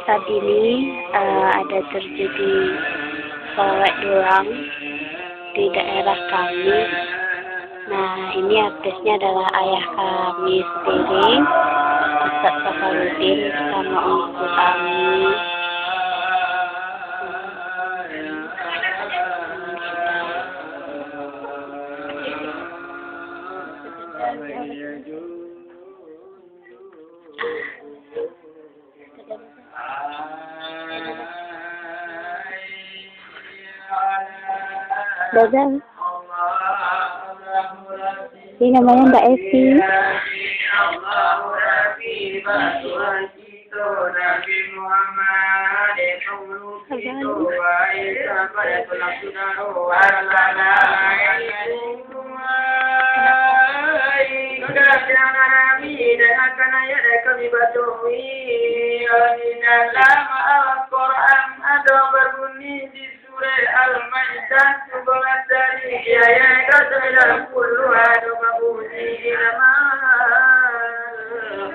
Saat ini ada terjadi solek dulang di daerah kami. Nah, ini aktrisnya adalah ayah kami sendiri, Ustaz Safarudin, sama ibu kami. Dadah. Ini namanya Mbak Evi. Al-Maidah sebelah dari ayat ke-90 ada babuji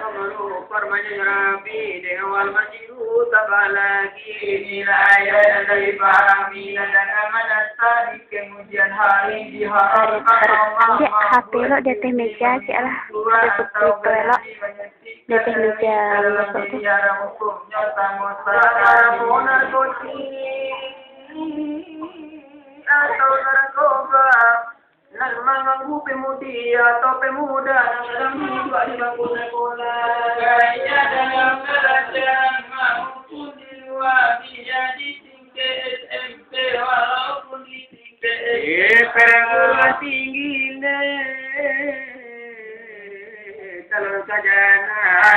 Amalu farmanya Rabbi dengan majidu tabalagi nilai dari parami dan amanat tadi kemudian hari diharapkan Allah HP lo di atas meja sih lah. Tutup lo di atas meja. Atau narkoba dan mengganggu pemudi atau pemuda dalam hidup di bangku sekolah. Gaya dalam belajar maupun di luar dia di tingkat SMP walaupun di tingkat perguruan tinggi kalau saja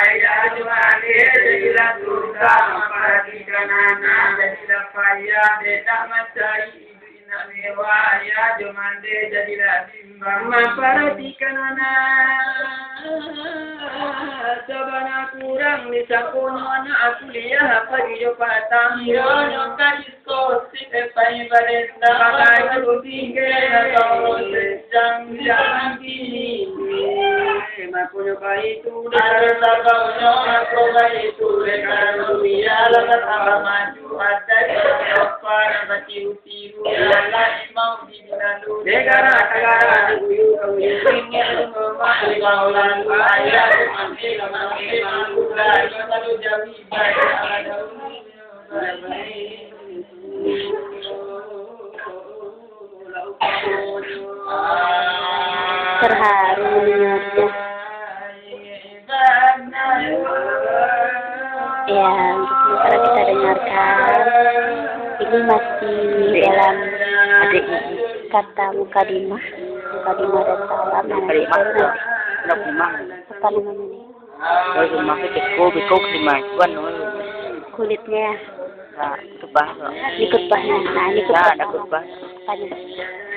ayah cuma dia jadilah surga perhatikan anak jadilah payah tidak mencari ibu ina mewah ya cuma dia jadilah bimbang memperhatikan anak coba kurang bisa kuno anak kuliah apa di Jepang yono kajiskosi epai barenda pakai tinggal atau sedang jalan kini makunyo itu dari sabaunya aku itu dengan dunia lakat apa maju ada apa bati utiru lagi mau dibinalu negara diuyu ingin memahami kaulan ayah mati mampu lagi lalu jadi baik ada terharu mendengarnya. Ya, untuk sementara kita dengarkan. Ini masih dalam kata mukadimah dan salam. Apa namanya nih? Kulitnya. Ini kutbahnya. Nah, ini kutbah.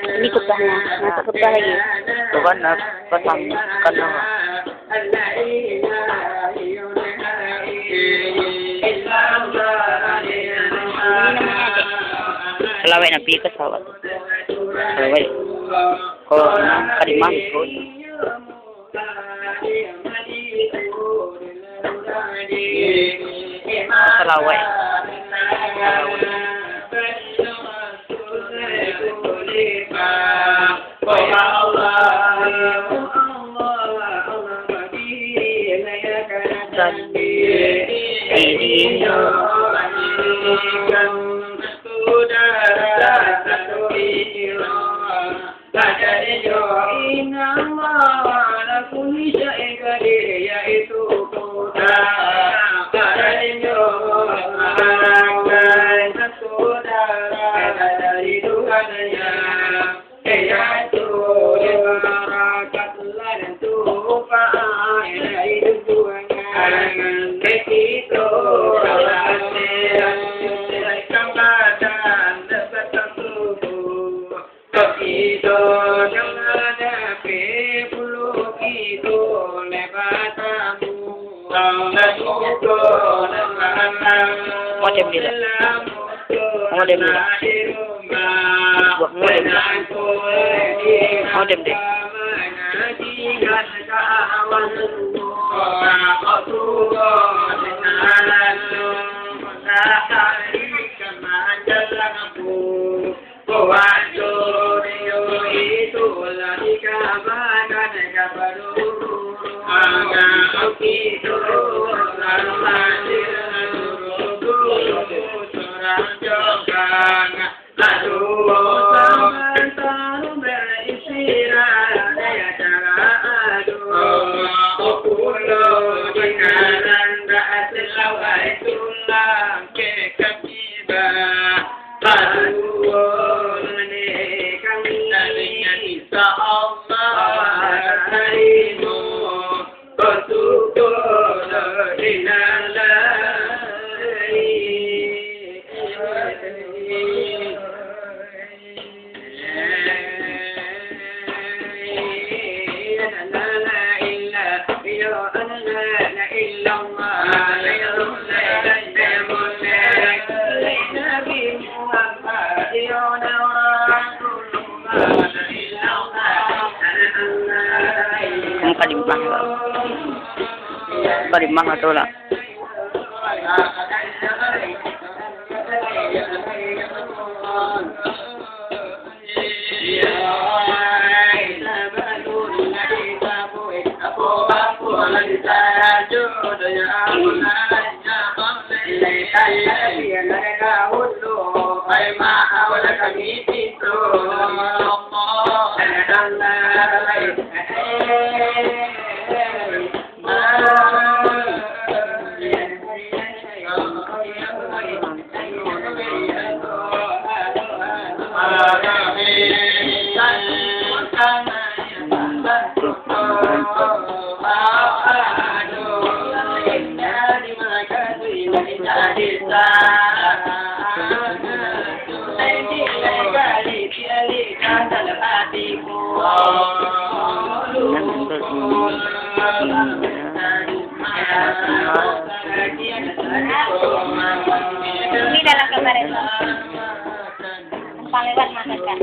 Ini kutbahnya. Masuk kutbah lagi. Ini namanya Dek. Salaway na pikas awat. Salaway. Ko na kalimang ko. Salaway. Modem nila. Modem nila. Modem nila. Modem deh. Ang kalimpang kalimpang ito lang. Ini dalam gambar itu. Panggilan makan kan.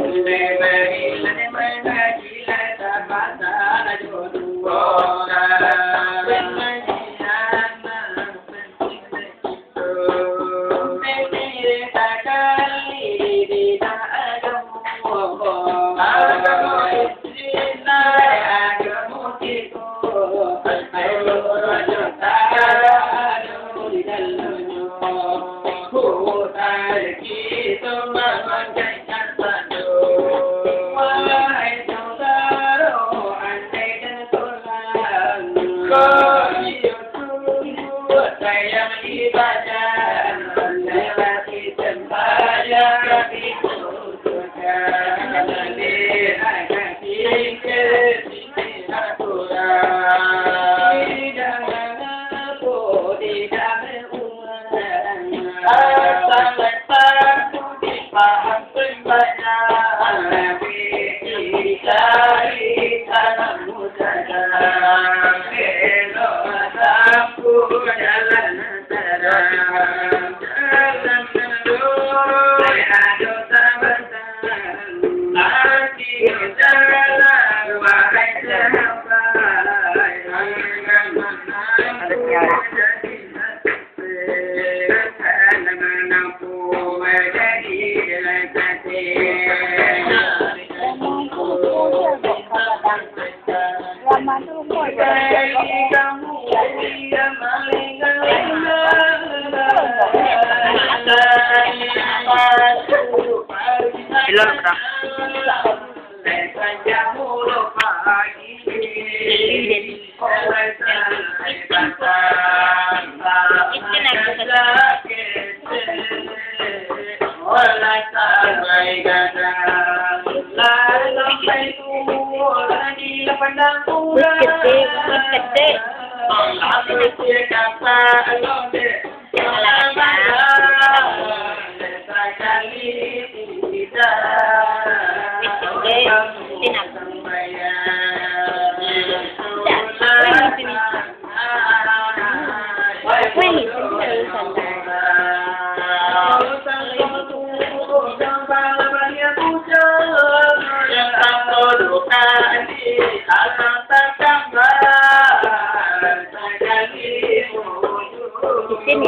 Jalan Ilan na? Jauh pagi.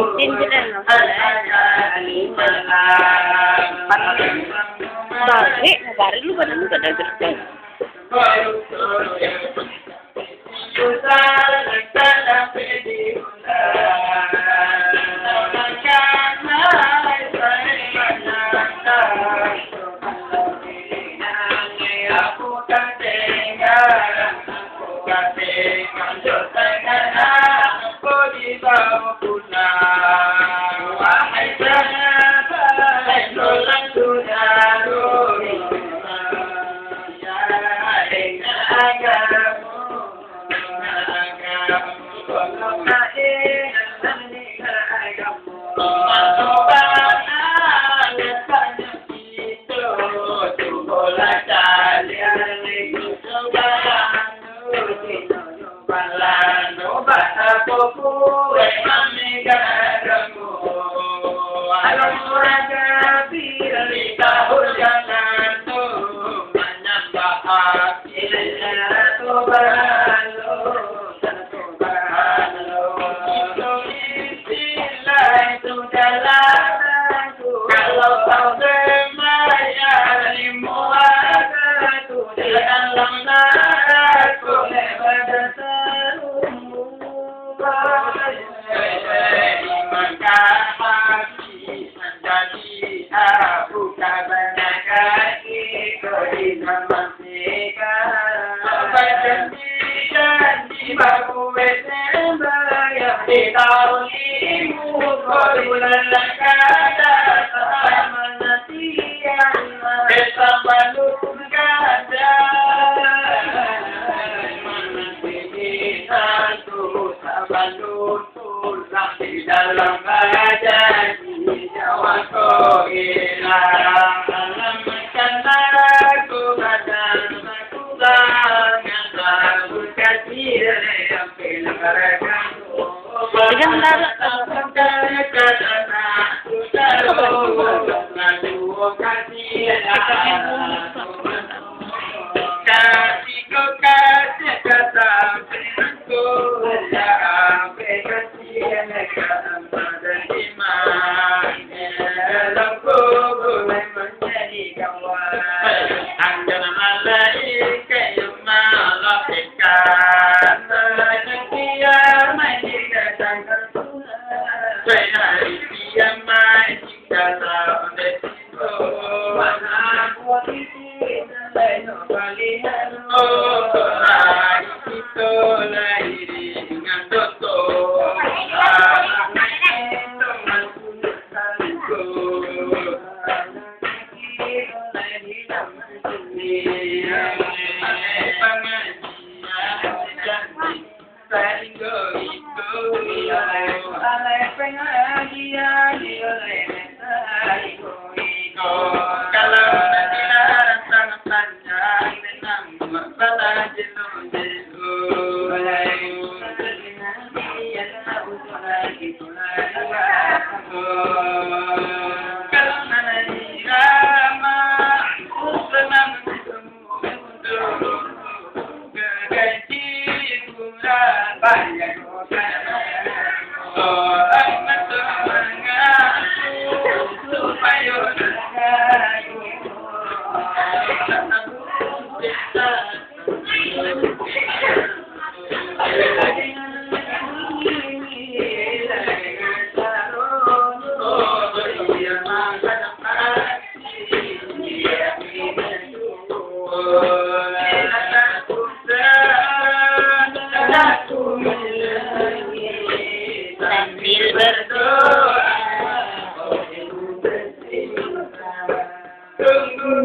Din ano? Bagay lu badan lu pada gede.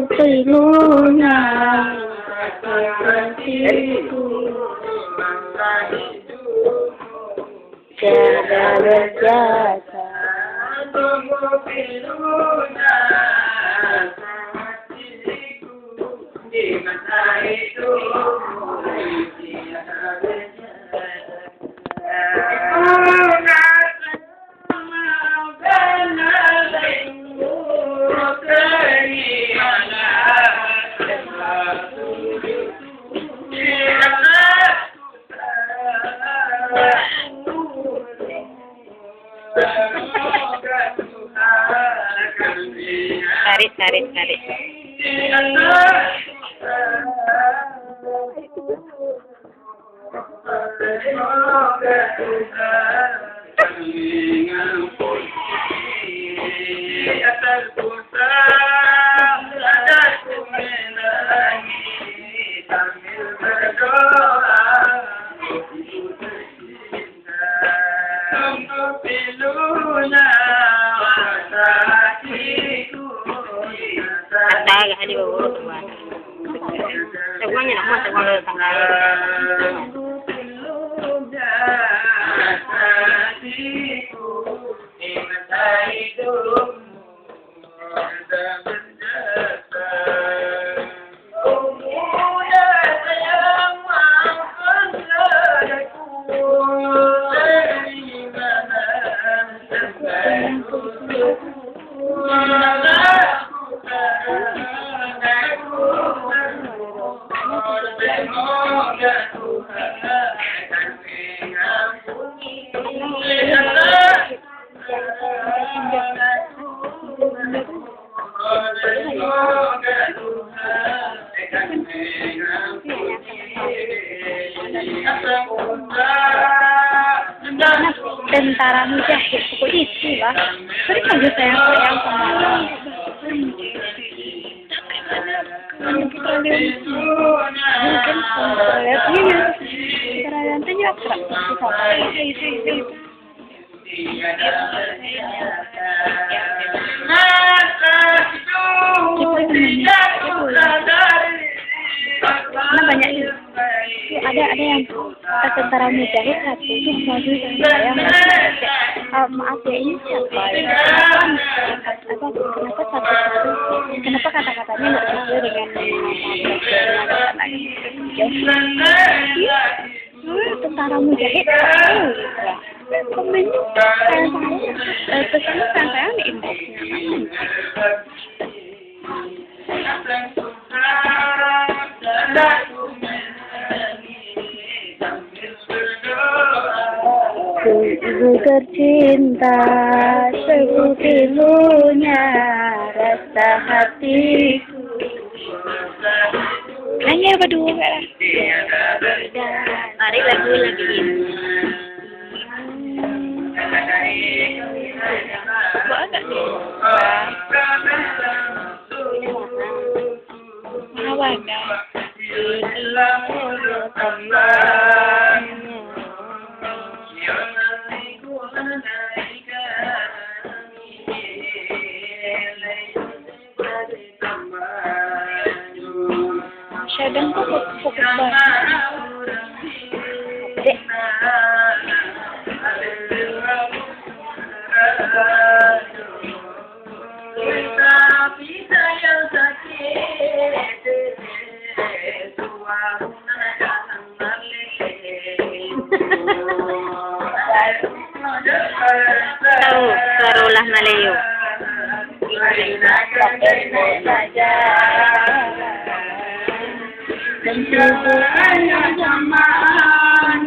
pilunya hatiku tiada berjasa. Tunggu pilunya hatiku di masa hidupmu tiada berjasa. Tarik. Taga hadi bawa tuan. Semuanya nama tengah tanggal. Tentara Mujahid pokoknya itu lah. Sering aja sayang kemarin. Banyak ada yang tentara Mujahid satu itu maju saya maaf ya ini siapa kenapa kata-katanya nggak sesuai dengan tentara Mujahid komennya pesannya saya nih Ku tercinta seputilunya rasa hatiku. Hanya berdua lah. Mari lagi ini. Buat Mawanda. Syadang kok fokus banget. Dek. Taruhlah Malayu. Hanya zaman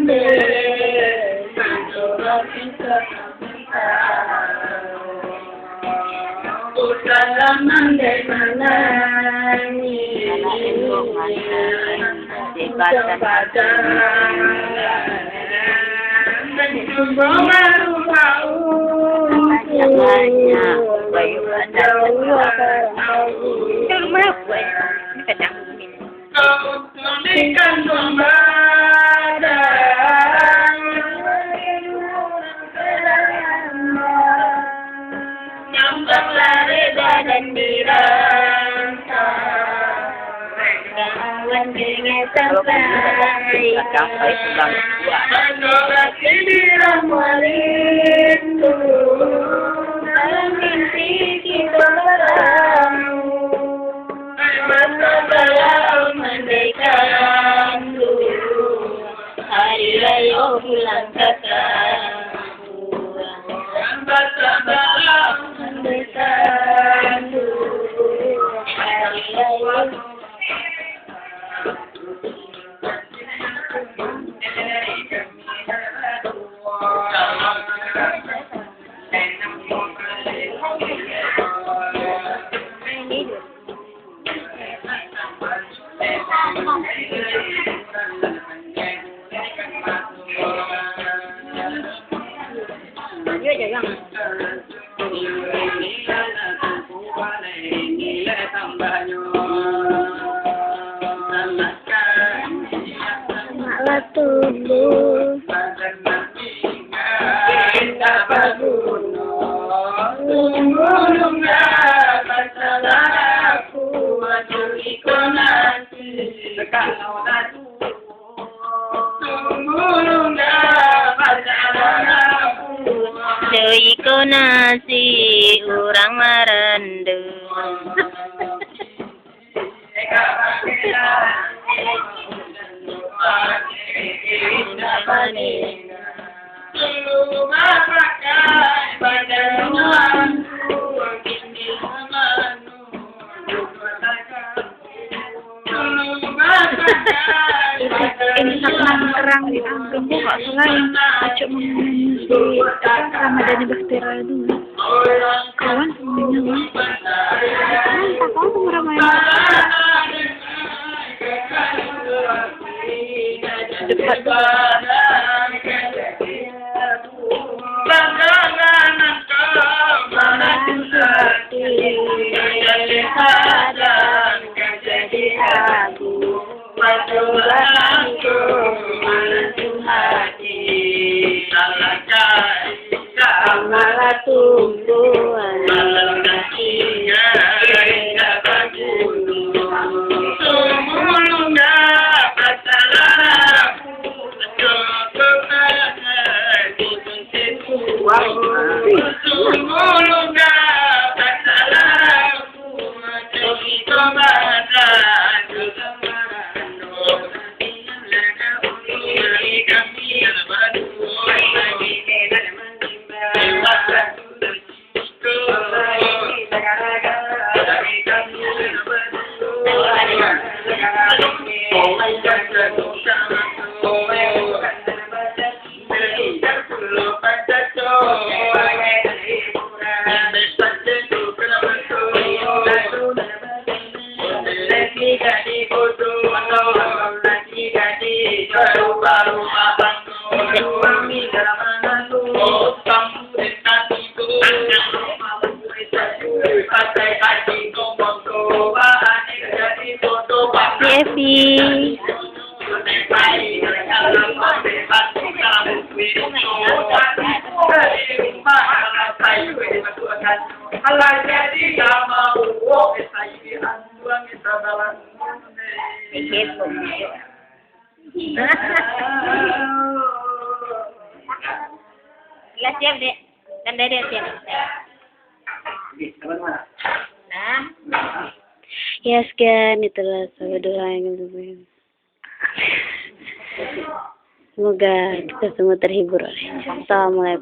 dan dirasa sampai pulang tua. Dalam mimpi kita bertemu, masa dalam merdekamu, hari raya bulan katamu, masa dalam merdekamu, hari raya. Malah tumbuh Deiko nasi urang marendu. Ini sangat terang di anggung kok selain acuk mengenai Ramadhan Bahtera dulu. Kawan sebenarnya tak tahu Ramadhan dekat malah tumbuhan Evi. Lah siap dek, kan dede siap. Nah. Ya sekian itulah sahabat doa yang kami. Semoga kita semua terhibur. Assalamualaikum.